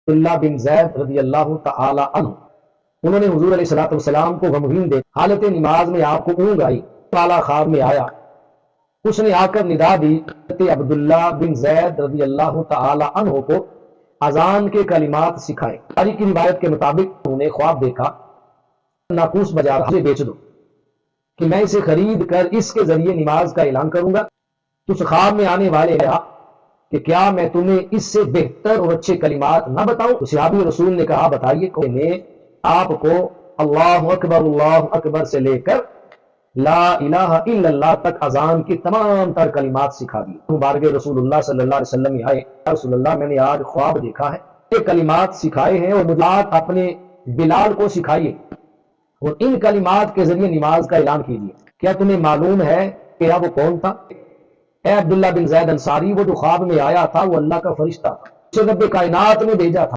عبداللہ بن زید رضی اللہ تعالی عنہ، انہوں نے حضور علیہ الصلوۃ والسلام کو غمگین دیکھ حالت نماز میں آپ کو اونگ آئی، اعلیٰ خواب میں آیا، اس نے آ کر ندا دی، عبداللہ بن زید رضی اللہ تعالی عنہ کو اذان کے کلمات سکھائے۔ بخاری کی روایت کے مطابق انہوں نے خواب دیکھا، ناقوس بازار مجھے بیچ دو کہ میں اسے خرید کر اس کے ذریعے نماز کا اعلان کروں گا۔ تو اس خواب میں آنے والے کہا کہ کیا میں تمہیں اس سے بہتر اور اچھے کلمات نہ بتاؤں؟ تو صحابی رسول نے کہا بتائیے، کہ میں آپ کو اللہ اکبر سے لے کر لا الہ الا اللہ تک اذان کی تمام تر کلمات سکھا دی۔ مبارک رسول اللہ صلی اللہ علیہ وسلم آئے، رسول اللہ میں نے آج خواب دیکھا ہے، یہ کلمات سکھائے ہیں اور مجھے آپ اپنے بلال کو سکھائیے اور ان کلمات کے ذریعے نماز کا اعلان کیجیے۔ کیا تمہیں معلوم ہے کہ وہ کون تھا؟ اے عبداللہ بن زید انصاری، وہ جو خواب میں آیا تھا وہ اللہ کا فرشتہ تھا، اسے رب کائنات نے بھیجا تھا۔